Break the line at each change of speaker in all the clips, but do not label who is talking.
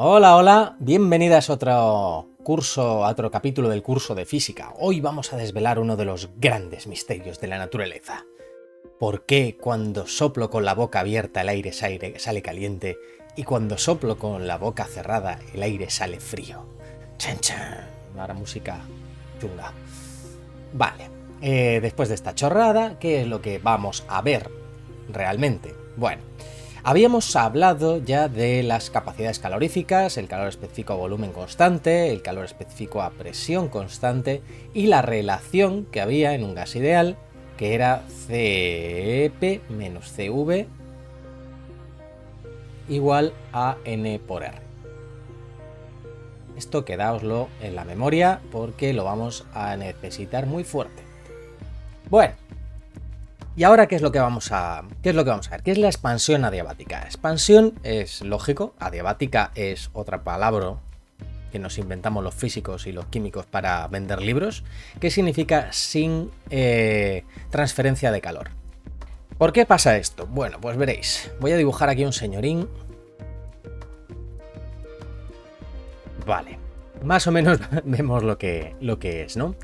Hola, hola, bienvenidas a otro curso, a otro capítulo del curso de física. Hoy vamos a desvelar uno de los grandes misterios de la naturaleza. ¿Por qué cuando soplo con la boca abierta el aire sale caliente y cuando soplo con la boca cerrada el aire sale frío? Chan chan. Ahora música chunga. Vale, después de esta chorrada, ¿qué es lo que vamos a ver realmente? Bueno, habíamos hablado ya de las capacidades caloríficas, el calor específico a volumen constante, el calor específico a presión constante y la relación que había en un gas ideal, que era Cp menos Cv igual a N por R. Esto quedaoslo en la memoria porque lo vamos a necesitar muy fuerte. Bueno, ¿y ahora qué es lo que vamos a ver? ¿Qué es la expansión adiabática? Expansión es lógico, adiabática es otra palabra que nos inventamos los físicos y los químicos para vender libros, que significa sin transferencia de calor. ¿Por qué pasa esto? Bueno, pues veréis. Voy a dibujar aquí un señorín. Vale, más o menos vemos lo que es, ¿no?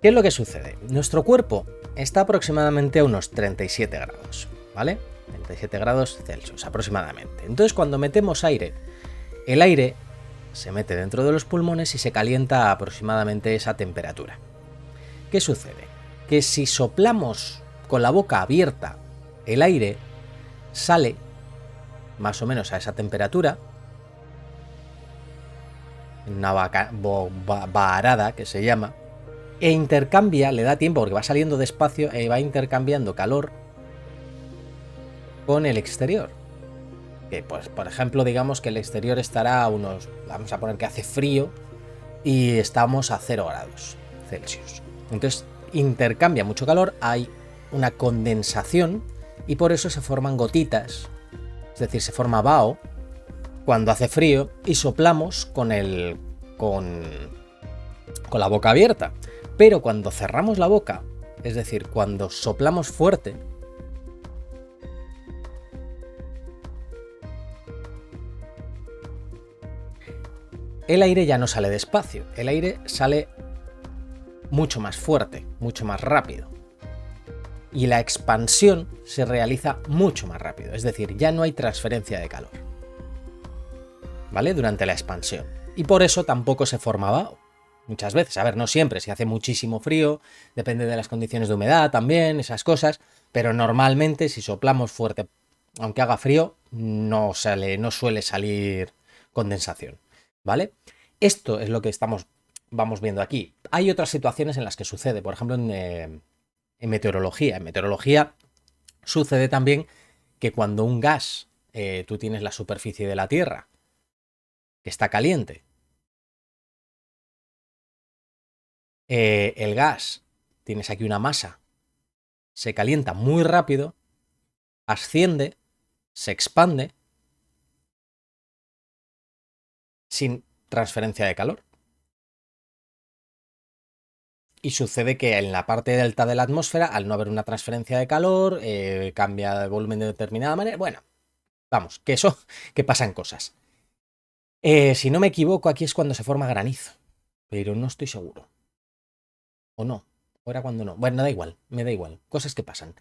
¿Qué es lo que sucede? Nuestro cuerpo está aproximadamente a unos 37 grados, ¿vale? 37 grados Celsius aproximadamente. Entonces, cuando metemos aire, el aire se mete dentro de los pulmones y se calienta a aproximadamente esa temperatura. ¿Qué sucede? Que si soplamos con la boca abierta el aire, sale más o menos a esa temperatura, una varada que se llama, e intercambia, le da tiempo porque va saliendo despacio e va intercambiando calor con el exterior. Que pues, por ejemplo, digamos que el exterior estará a unos, vamos a poner que hace frío y estamos a 0 grados Celsius. Entonces intercambia mucho calor, hay una condensación y por eso se forman gotitas, es decir, se forma vaho cuando hace frío y soplamos con la boca abierta. Pero cuando cerramos la boca, es decir, cuando soplamos fuerte, el aire ya no sale despacio, el aire sale mucho más fuerte, mucho más rápido. Y la expansión se realiza mucho más rápido, es decir, ya no hay transferencia de calor, ¿vale? Durante la expansión. Y por eso tampoco se forma vaho. Muchas veces, a ver, no siempre, si hace muchísimo frío, depende de las condiciones de humedad también, esas cosas, pero normalmente si soplamos fuerte, aunque haga frío, no suele salir condensación, ¿vale? Esto es lo que vamos viendo aquí. Hay otras situaciones en las que sucede, por ejemplo, en meteorología. En meteorología sucede también que cuando un gas, tú tienes la superficie de la Tierra, que está caliente, el gas, tienes aquí una masa, se calienta muy rápido, asciende, se expande, sin transferencia de calor. Y sucede que en la parte alta de la atmósfera, al no haber una transferencia de calor, cambia de volumen de determinada manera. Bueno, vamos, que eso, que pasan cosas. Si no me equivoco, aquí es cuando se forma granizo, pero no estoy seguro. O no, o era cuando no. Bueno, me da igual, cosas que pasan.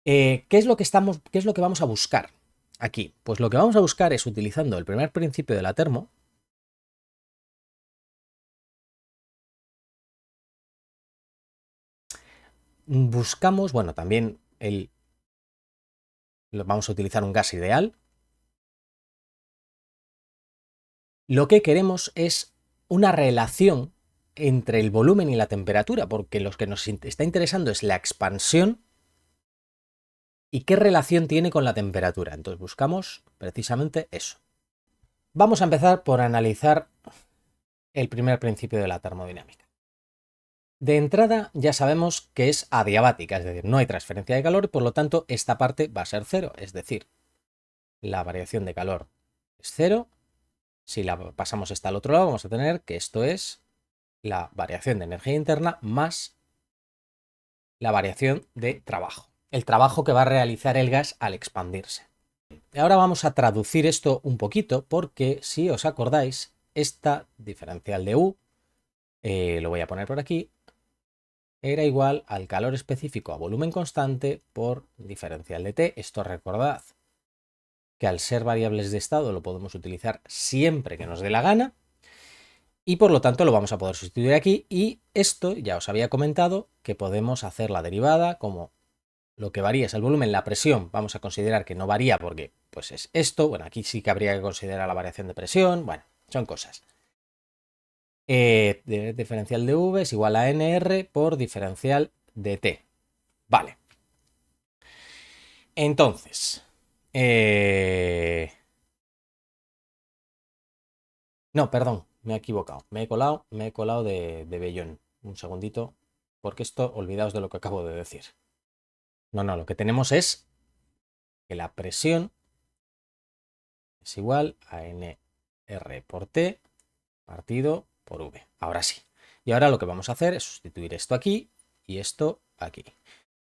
¿Qué es lo que vamos a buscar aquí? Pues lo que vamos a buscar es, utilizando el primer principio de la termo, buscamos, bueno, también vamos a utilizar un gas ideal. Lo que queremos es una relación entre el volumen y la temperatura, porque lo que nos está interesando es la expansión y qué relación tiene con la temperatura. Entonces buscamos precisamente eso. Vamos a empezar por analizar el primer principio de la termodinámica. De entrada ya sabemos que es adiabática, es decir, no hay transferencia de calor, por lo tanto esta parte va a ser cero, es decir, la variación de calor es cero. Si la pasamos esta al otro lado, vamos a tener que esto es la variación de energía interna más la variación de trabajo. El trabajo que va a realizar el gas al expandirse. ahora vamos a traducir esto un poquito porque, si os acordáis, esta diferencial de U, lo voy a poner por aquí, era igual al calor específico a volumen constante por diferencial de T. Esto recordad que al ser variables de estado lo podemos utilizar siempre que nos dé la gana y por lo tanto lo vamos a poder sustituir aquí, y esto ya os había comentado que podemos hacer la derivada como lo que varía es el volumen. La presión vamos a considerar que no varía porque pues es esto. Bueno, aquí sí que habría que considerar la variación de presión. Bueno, son cosas. Diferencial de V es igual a NR por diferencial de T. Vale. Entonces, no, perdón, me he equivocado. Me he colado de vellón. Un segundito, porque esto, olvidaos de lo que acabo de decir. No, no, lo que tenemos es que la presión es igual a NR por T partido por V. Ahora sí. Y ahora lo que vamos a hacer es sustituir esto aquí y esto aquí.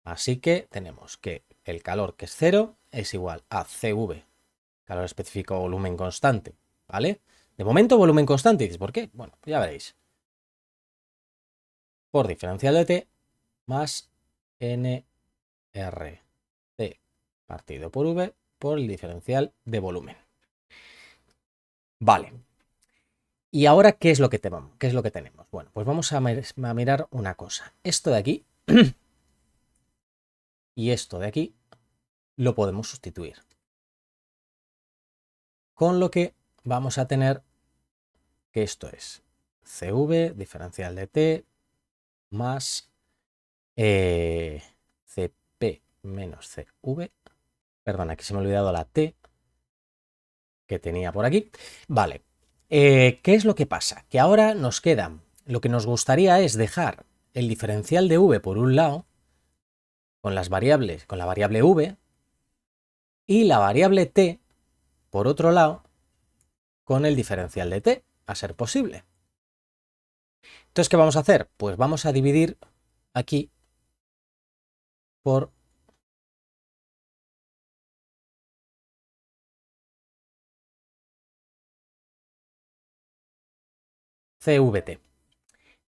Así que tenemos que el calor, que es 0, es igual a CV, calor específico volumen constante, ¿vale? De momento volumen constante. ¿Y dices por qué? Bueno, ya veréis. Por diferencial de T más NRT partido por V por el diferencial de volumen. Vale. ¿Y ahora qué es lo que tenemos? ¿Qué es lo que tenemos? Bueno, pues vamos a mirar una cosa. Esto de aquí y esto de aquí lo podemos sustituir. Con lo que vamos a tener que esto es CV, diferencial de T, más CP menos CV. Perdón, aquí se me ha olvidado la T que tenía por aquí. Vale, ¿qué es lo que pasa? Que ahora nos queda, lo que nos gustaría es dejar el diferencial de V por un lado, con las variables, con la variable V, y la variable T, por otro lado, con el diferencial de T, a ser posible. Entonces, ¿qué vamos a hacer? Pues vamos a dividir aquí por CVT.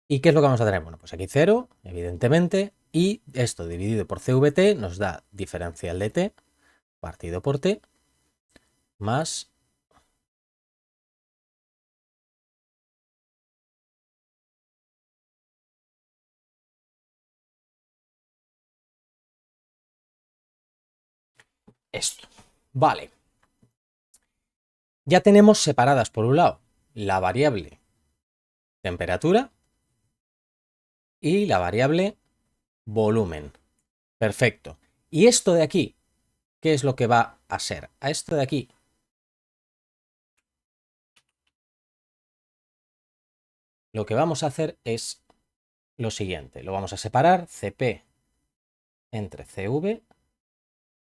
¿Y qué es lo que vamos a tener? Bueno, pues aquí 0, evidentemente, y esto dividido por CVT nos da diferencial de T partido por T más esto. Vale. Ya tenemos separadas por un lado la variable temperatura y la variable volumen. Perfecto. ¿Y esto de aquí? ¿Qué es lo que va a ser? A esto de aquí lo que vamos a hacer es lo siguiente. Lo vamos a separar CP entre CV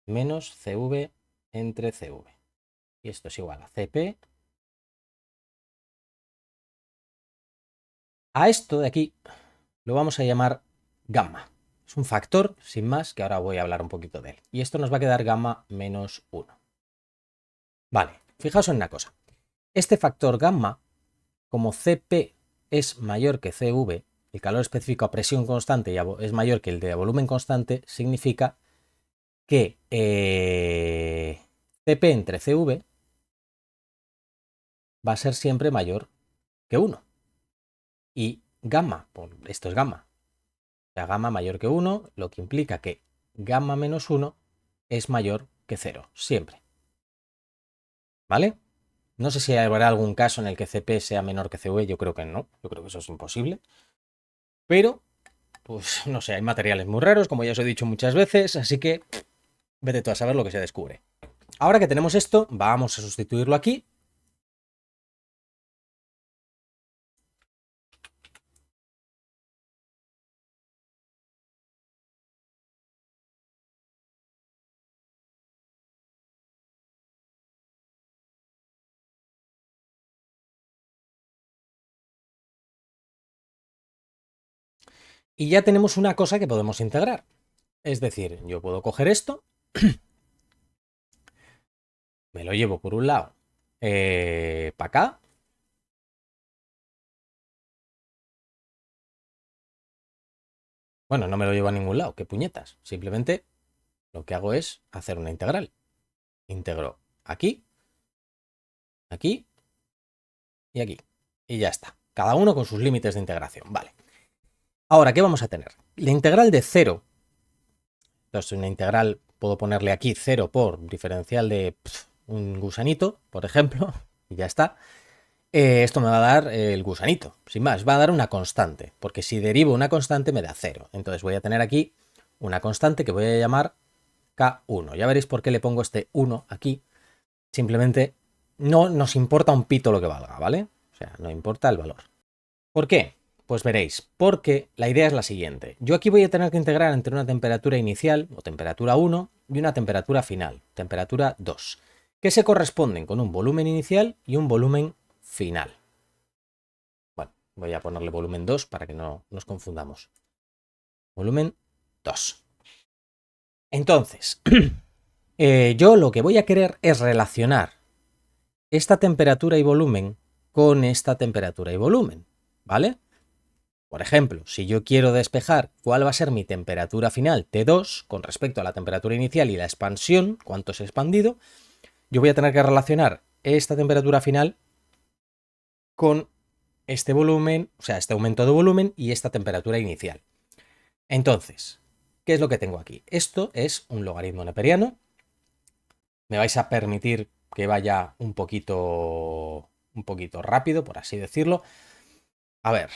menos CV entre CV. Y esto es igual a CP. A esto de aquí lo vamos a llamar gamma. Es un factor, sin más, que ahora voy a hablar un poquito de él. Y esto nos va a quedar gamma menos 1. Vale, fijaos en una cosa. Este factor gamma, como CP es mayor que CV, el calor específico a presión constante es mayor que el de volumen constante, significa que CP entre CV va a ser siempre mayor que 1. Y gamma, esto es gamma, o sea, gamma mayor que 1, lo que implica que gamma menos 1 es mayor que 0, siempre. ¿Vale? No sé si habrá algún caso en el que CP sea menor que CV, yo creo que no, yo creo que eso es imposible. Pero, pues no sé, hay materiales muy raros, como ya os he dicho muchas veces, así que vete tú a saber lo que se descubre. Ahora que tenemos esto, vamos a sustituirlo aquí. Y ya tenemos una cosa que podemos integrar. Es decir, yo puedo coger esto me lo llevo por un lado para acá. Bueno, no me lo llevo a ningún lado, qué puñetas. Simplemente lo que hago es hacer una integral. Integro aquí, aquí y aquí. Y ya está. Cada uno con sus límites de integración. Vale. Ahora, ¿qué vamos a tener? La integral de 0. Entonces, una integral, puedo ponerle aquí 0 por diferencial de un gusanito, por ejemplo, y ya está. Esto me va a dar el gusanito, sin más, va a dar una constante, porque si derivo una constante me da 0. Entonces voy a tener aquí una constante que voy a llamar K1. Ya veréis por qué le pongo este 1 aquí. Simplemente no nos importa un pito lo que valga, ¿vale? O sea, no importa el valor. ¿Por qué? Pues veréis, porque la idea es la siguiente. Yo aquí voy a tener que integrar entre una temperatura inicial, o temperatura 1, y una temperatura final, temperatura 2, que se corresponden con un volumen inicial y un volumen final. Bueno, voy a ponerle volumen 2 para que no nos confundamos. Volumen 2. Entonces, yo lo que voy a querer es relacionar esta temperatura y volumen con esta temperatura y volumen, ¿vale? Por ejemplo, si yo quiero despejar cuál va a ser mi temperatura final T2 con respecto a la temperatura inicial y la expansión, cuánto es expandido, yo voy a tener que relacionar esta temperatura final con este volumen, o sea, este aumento de volumen y esta temperatura inicial. Entonces, ¿qué es lo que tengo aquí? Esto es un logaritmo neperiano. Me vais a permitir que vaya un poquito rápido, por así decirlo. A ver,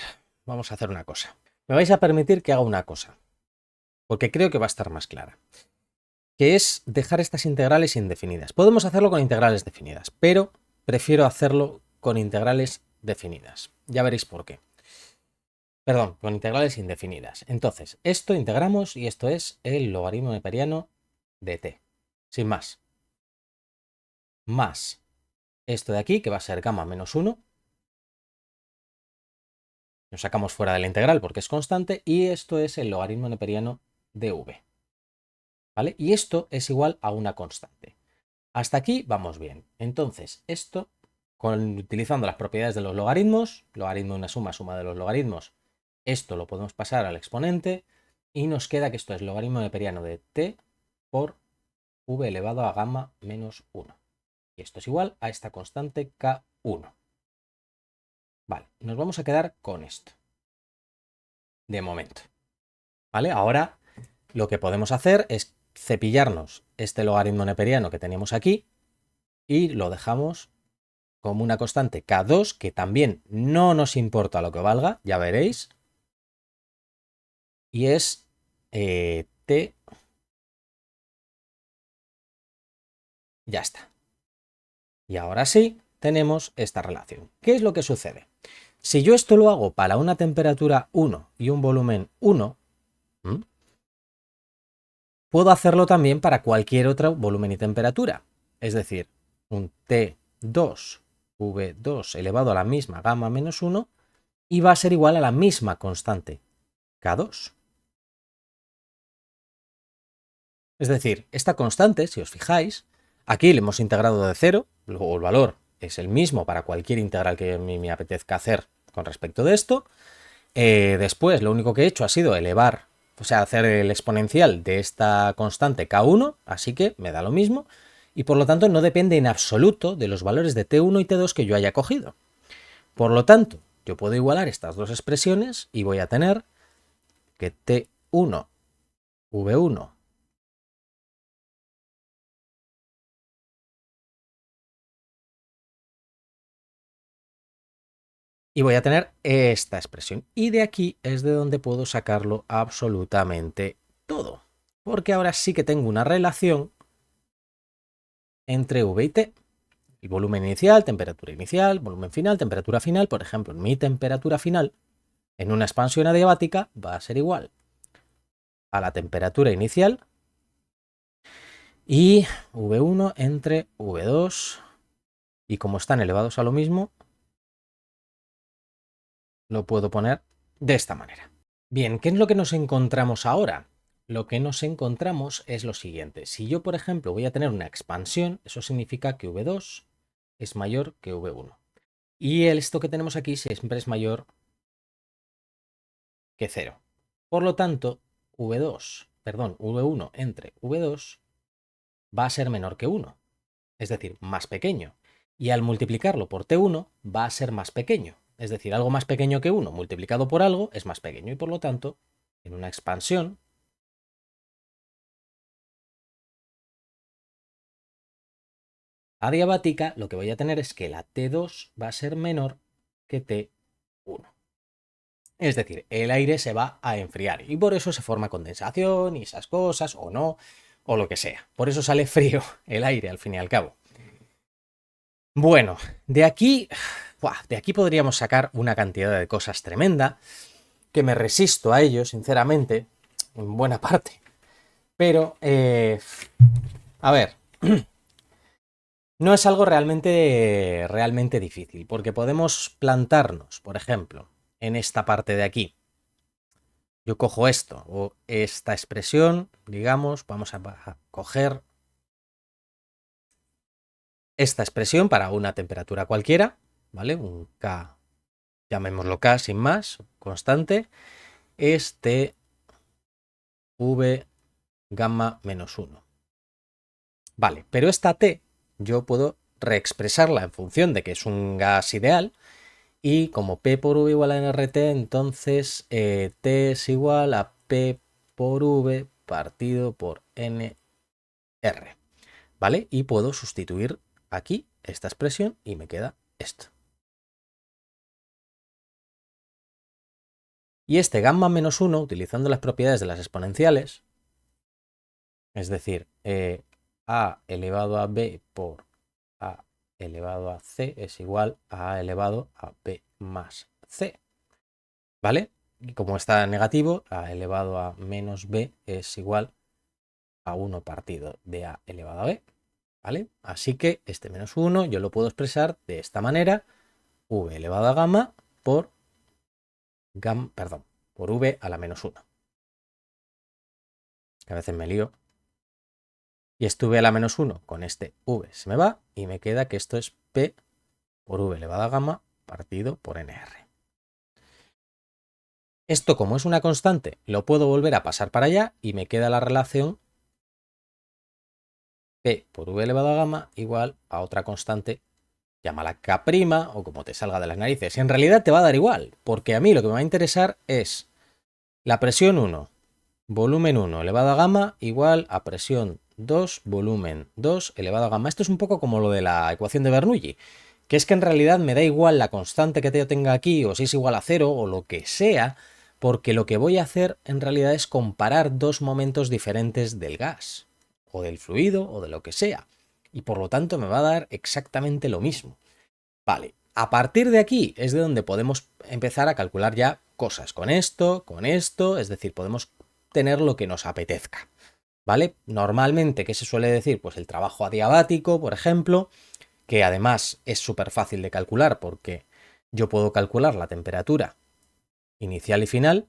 vamos a hacer una cosa. Me vais a permitir que haga una cosa, porque creo que va a estar más clara, que es dejar estas integrales indefinidas. Podemos hacerlo con integrales definidas, pero prefiero hacerlo con integrales definidas. Ya veréis por qué. Perdón, con integrales indefinidas. Entonces, esto integramos y esto es el logaritmo neperiano de t. Sin más. Más esto de aquí, que va a ser gamma menos 1. Lo sacamos fuera de la integral porque es constante. Y esto es el logaritmo neperiano de v. ¿Vale? Y esto es igual a una constante. Hasta aquí vamos bien. Entonces, esto, utilizando las propiedades de los logaritmos, logaritmo de una suma, suma de los logaritmos, esto lo podemos pasar al exponente y nos queda que esto es logaritmo neperiano de t por v elevado a gamma menos 1. Y esto es igual a esta constante K1. Vale, nos vamos a quedar con esto. De momento. ¿Vale? Ahora lo que podemos hacer es cepillarnos este logaritmo neperiano que teníamos aquí y lo dejamos como una constante K2 que también no nos importa lo que valga, ya veréis. Y es T. Ya está. Y ahora sí, tenemos esta relación. ¿Qué es lo que sucede? Si yo esto lo hago para una temperatura 1 y un volumen 1, puedo hacerlo también para cualquier otro volumen y temperatura. Es decir, un T2 V2 elevado a la misma gamma menos 1 y va a ser igual a la misma constante K2. Es decir, esta constante, si os fijáis, aquí le hemos integrado de 0, luego el valor es el mismo para cualquier integral que a mí me apetezca hacer con respecto de esto. Después lo único que he hecho ha sido elevar, o sea, hacer el exponencial de esta constante K1, así que me da lo mismo, y por lo tanto no depende en absoluto de los valores de T1 y T2 que yo haya cogido. Por lo tanto, yo puedo igualar estas dos expresiones y voy a tener que T1, V1, y voy a tener esta expresión. Y de aquí es de donde puedo sacarlo absolutamente todo. Porque ahora sí que tengo una relación entre V y T. El volumen inicial, volumen final, temperatura final. Por ejemplo, mi temperatura final en una expansión adiabática va a ser igual a la temperatura inicial y V1 entre V2. Y como están elevados a lo mismo, lo puedo poner de esta manera. Bien, ¿qué es lo que nos encontramos ahora? lo que nos encontramos es lo siguiente. Si yo, por ejemplo, voy a tener una expansión, eso significa que V2 es mayor que V1. Y esto que tenemos aquí siempre es mayor que 0. Por lo tanto, V1 entre V2 va a ser menor que 1, es decir, más pequeño. Y al multiplicarlo por T1 va a ser más pequeño. Es decir, algo más pequeño que 1 multiplicado por algo es más pequeño. Y por lo tanto, en una expansión, adiabática, lo que voy a tener es que la T2 va a ser menor que T1. Es decir, el aire se va a enfriar y por eso se forma condensación y esas cosas, o no, o lo que sea. Por eso sale frío el aire, al fin y al cabo. Bueno, de aquí podríamos sacar una cantidad de cosas tremenda, que me resisto a ello, sinceramente, en buena parte. Pero, a ver, no es algo realmente difícil, porque podemos plantarnos, por ejemplo, en esta parte de aquí. Yo cojo esto, o esta expresión, digamos, vamos a coger esta expresión para una temperatura cualquiera, ¿vale? Un K, llamémoslo K sin más, constante, es V gamma menos 1. Vale, pero esta T yo puedo reexpresarla en función de que es un gas ideal, y como P por V igual a nRT, entonces T es igual a P por V partido por NR, ¿vale? Y puedo sustituir aquí esta expresión y me queda esto. Y este gamma menos 1, utilizando las propiedades de las exponenciales, es decir, a elevado a b por a elevado a c es igual a a elevado a b más c, ¿vale? Y como está negativo, a elevado a menos b es igual a 1 partido de a elevado a b, ¿vale? Así que este menos 1 yo lo puedo expresar de esta manera, v elevado a gamma por por v a la menos 1. Que a veces me lío. Y este v a la menos 1 con este v se me va y me queda que esto es p por v elevado a gamma partido por nr. Esto, como es una constante, lo puedo volver a pasar para allá y me queda la relación p por v elevado a gamma igual a otra constante, llámala k' o como te salga de las narices. Y en realidad te va a dar igual, porque a mí lo que me va a interesar es la presión 1, volumen 1 elevado a gamma igual a presión 2, volumen 2 elevado a gamma. Esto es un poco como lo de la ecuación de Bernoulli, que es que en realidad me da igual la constante que yo tenga aquí, o si es igual a 0, o lo que sea, porque lo que voy a hacer en realidad es comparar dos momentos diferentes del gas, o del fluido, o de lo que sea. Y por lo tanto me va a dar exactamente lo mismo. Vale, a partir de aquí es de donde podemos empezar a calcular ya cosas con esto, es decir, podemos tener lo que nos apetezca, ¿vale? Normalmente, ¿qué se suele decir? Pues el trabajo adiabático, por ejemplo, que además es súper fácil de calcular porque yo puedo calcular la temperatura inicial y final,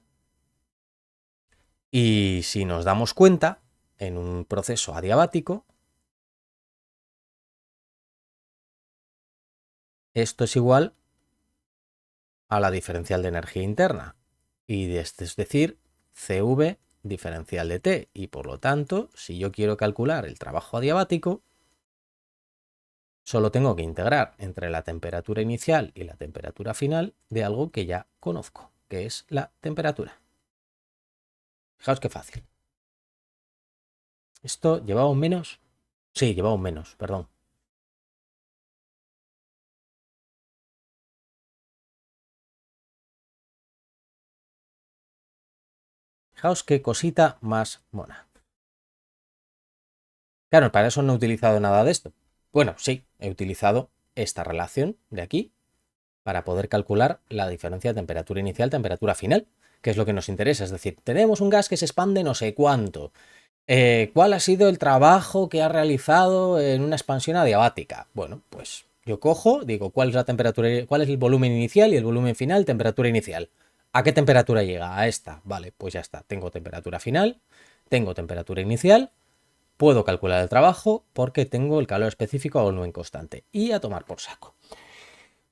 y si nos damos cuenta, en un proceso adiabático, esto es igual a la diferencial de energía interna, y es decir, CV diferencial de T, y por lo tanto, si yo quiero calcular el trabajo adiabático, solo tengo que integrar entre la temperatura inicial y la temperatura final de algo que ya conozco, que es la temperatura. Fijaos qué fácil. ¿Esto llevaba un menos? Sí, llevaba un menos, perdón. Fijaos qué cosita más mona. Claro, para eso no he utilizado nada de esto. Bueno, sí, he utilizado esta relación de aquí para poder calcular la diferencia de temperatura inicial-temperatura final, que es lo que nos interesa. Es decir, tenemos un gas que se expande no sé cuánto. ¿Cuál ha sido el trabajo que ha realizado en una expansión adiabática? Bueno, pues yo cojo, digo, ¿cuál es la temperatura, cuál es el volumen inicial y el volumen final, temperatura inicial? ¿A qué temperatura llega? A esta. Vale, pues ya está. Tengo temperatura final, tengo temperatura inicial, puedo calcular el trabajo porque tengo el calor específico a volumen constante. Y a tomar por saco.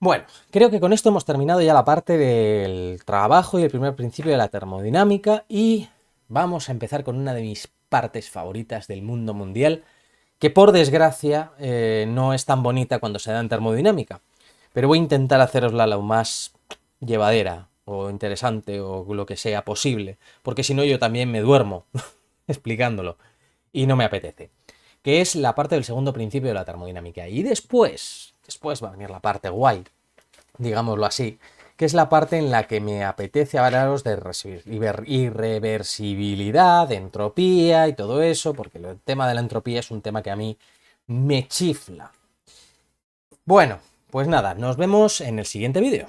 Bueno, creo que con esto hemos terminado ya la parte del trabajo y el primer principio de la termodinámica y vamos a empezar con una de mis partes favoritas del mundo mundial, que por desgracia no es tan bonita cuando se da en termodinámica, pero voy a intentar hacerosla lo más llevadera o interesante o lo que sea posible, porque si no yo también me duermo explicándolo y no me apetece, que es la parte del segundo principio de la termodinámica. Y después va a venir la parte guay, digámoslo así, que es la parte en la que me apetece hablaros de irreversibilidad, de entropía y todo eso, porque el tema de la entropía es un tema que a mí me chifla. Bueno, pues nada, nos vemos en el siguiente vídeo.